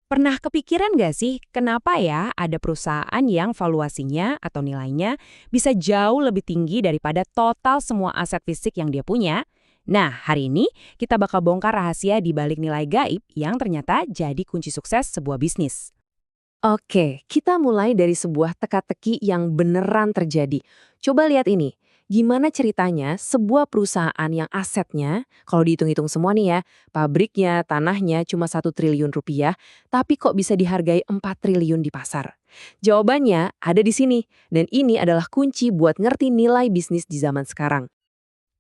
Pernah kepikiran nggak sih kenapa ya ada perusahaan yang valuasinya atau nilainya bisa jauh lebih tinggi daripada total semua aset fisik yang dia punya? Nah, hari ini kita bakal bongkar rahasia di balik nilai gaib yang ternyata jadi kunci sukses sebuah bisnis. Oke, kita mulai dari sebuah teka-teki yang beneran terjadi. Coba lihat ini. Gimana ceritanya sebuah perusahaan yang asetnya, kalau dihitung-hitung semua nih ya, pabriknya, tanahnya cuma 1 triliun rupiah, tapi kok bisa dihargai 4 triliun di pasar? Jawabannya ada di sini, dan ini adalah kunci buat ngerti nilai bisnis di zaman sekarang.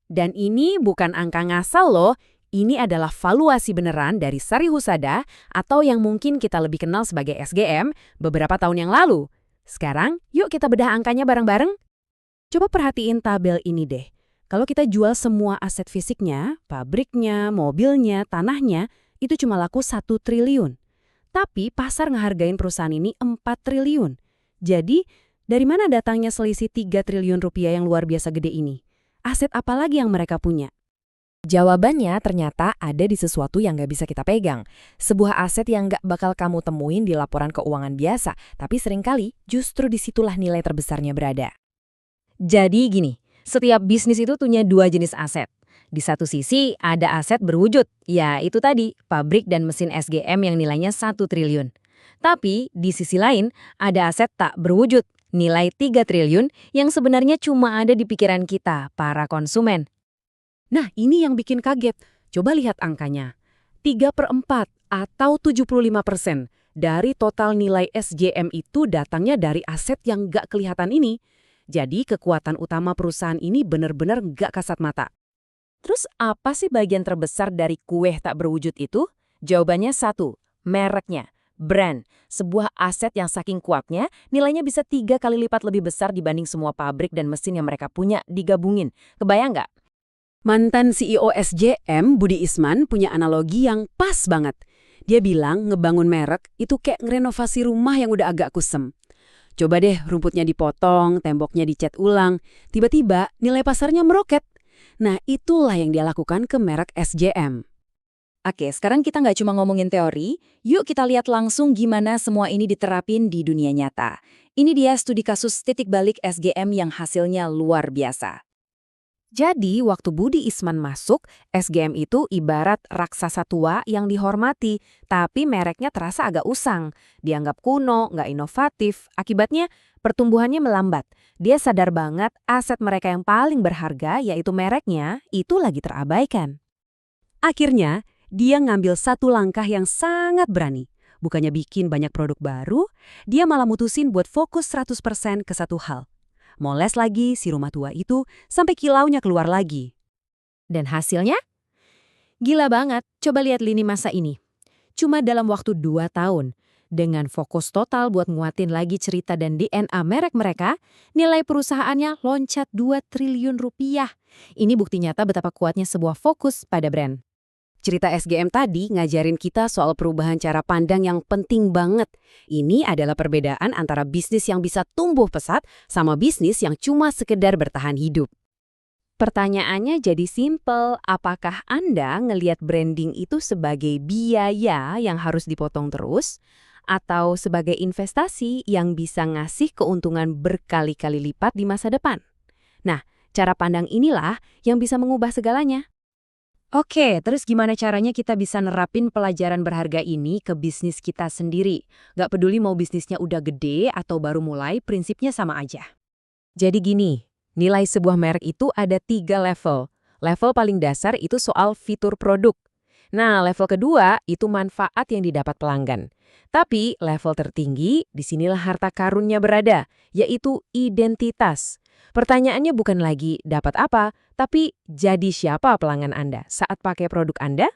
Dan ini bukan angka ngasal loh, ini adalah valuasi beneran dari Sari Husada atau yang mungkin kita lebih kenal sebagai SGM beberapa tahun yang lalu. Sekarang, yuk kita bedah angkanya bareng-bareng. Coba perhatiin tabel ini deh. Kalau kita jual semua aset fisiknya, pabriknya, mobilnya, tanahnya, itu cuma laku 1 triliun. Tapi pasar ngehargain perusahaan ini 4 triliun. Jadi, dari mana datangnya selisih 3 triliun rupiah yang luar biasa gede ini? Aset apa lagi yang mereka punya? Jawabannya ternyata ada di sesuatu yang nggak bisa kita pegang. Sebuah aset yang nggak bakal kamu temuin di laporan keuangan biasa, tapi seringkali justru disitulah nilai terbesarnya berada. Jadi gini, setiap bisnis itu punya dua jenis aset. Di satu sisi ada aset berwujud, ya itu tadi, pabrik dan mesin SGM yang nilainya 1 triliun. Tapi di sisi lain ada aset tak berwujud, nilai 3 triliun yang sebenarnya cuma ada di pikiran kita, para konsumen. Nah, ini yang bikin kaget. Coba lihat angkanya. 3/4 atau 75% dari total nilai SJM itu datangnya dari aset yang nggak kelihatan ini. Jadi kekuatan utama perusahaan ini benar-benar nggak kasat mata. Terus apa sih bagian terbesar dari kue tak berwujud itu? Jawabannya satu, mereknya. Brand, sebuah aset yang saking kuatnya, nilainya bisa 3 kali lipat lebih besar dibanding semua pabrik dan mesin yang mereka punya digabungin. Kebayang nggak? Mantan CEO SJM, Budi Isman, punya analogi yang pas banget. Dia bilang ngebangun merek itu kayak ngerenovasi rumah yang udah agak kusem. Coba deh rumputnya dipotong, temboknya dicat ulang, tiba-tiba nilai pasarnya meroket. Nah, itulah yang dia lakukan ke merek SJM. Oke, sekarang kita nggak cuma ngomongin teori, yuk kita lihat langsung gimana semua ini diterapin di dunia nyata. Ini dia studi kasus titik balik SGM yang hasilnya luar biasa. Jadi, waktu Budi Isman masuk, SGM itu ibarat raksasa tua yang dihormati, tapi mereknya terasa agak usang. Dianggap kuno, nggak inovatif. Akibatnya, pertumbuhannya melambat. Dia sadar banget aset mereka yang paling berharga, yaitu mereknya, itu lagi terabaikan. Akhirnya, dia ngambil satu langkah yang sangat berani. Bukannya bikin banyak produk baru, dia malah mutusin buat fokus 100% ke satu hal. Moles lagi si rumah tua itu sampai kilaunya keluar lagi. Dan hasilnya? Gila banget, coba lihat lini masa ini. Cuma dalam waktu 2 tahun, dengan fokus total buat nguatin lagi cerita dan DNA merek mereka, nilai perusahaannya loncat 2 triliun rupiah. Ini bukti nyata betapa kuatnya sebuah fokus pada brand. Cerita SGM tadi ngajarin kita soal perubahan cara pandang yang penting banget. Ini adalah perbedaan antara bisnis yang bisa tumbuh pesat sama bisnis yang cuma sekedar bertahan hidup. Pertanyaannya jadi simpel, apakah Anda ngelihat branding itu sebagai biaya yang harus dipotong terus? Atau sebagai investasi yang bisa ngasih keuntungan berkali-kali lipat di masa depan? Nah, cara pandang inilah yang bisa mengubah segalanya. Oke, terus gimana caranya kita bisa nerapin pelajaran berharga ini ke bisnis kita sendiri? Gak peduli mau bisnisnya udah gede atau baru mulai, prinsipnya sama aja. Jadi gini, nilai sebuah merek itu ada 3 level. Level paling dasar itu soal fitur produk. Nah, level kedua itu manfaat yang didapat pelanggan. Tapi level tertinggi, disinilah harta karunnya berada, yaitu identitas. Pertanyaannya bukan lagi dapat apa, tapi jadi siapa pelanggan Anda saat pakai produk Anda?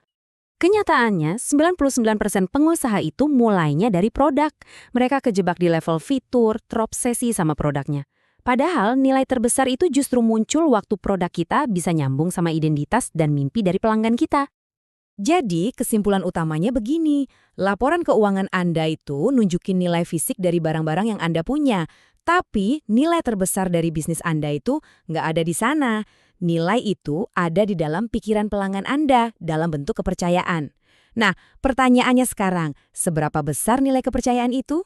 Kenyataannya, 99% pengusaha itu mulainya dari produk. Mereka kejebak di level fitur, terobsesi sama produknya. Padahal nilai terbesar itu justru muncul waktu produk kita bisa nyambung sama identitas dan mimpi dari pelanggan kita. Jadi, kesimpulan utamanya begini, laporan keuangan Anda itu nunjukin nilai fisik dari barang-barang yang Anda punya, tapi nilai terbesar dari bisnis Anda itu nggak ada di sana. Nilai itu ada di dalam pikiran pelanggan Anda dalam bentuk kepercayaan. Nah, pertanyaannya sekarang, seberapa besar nilai kepercayaan itu?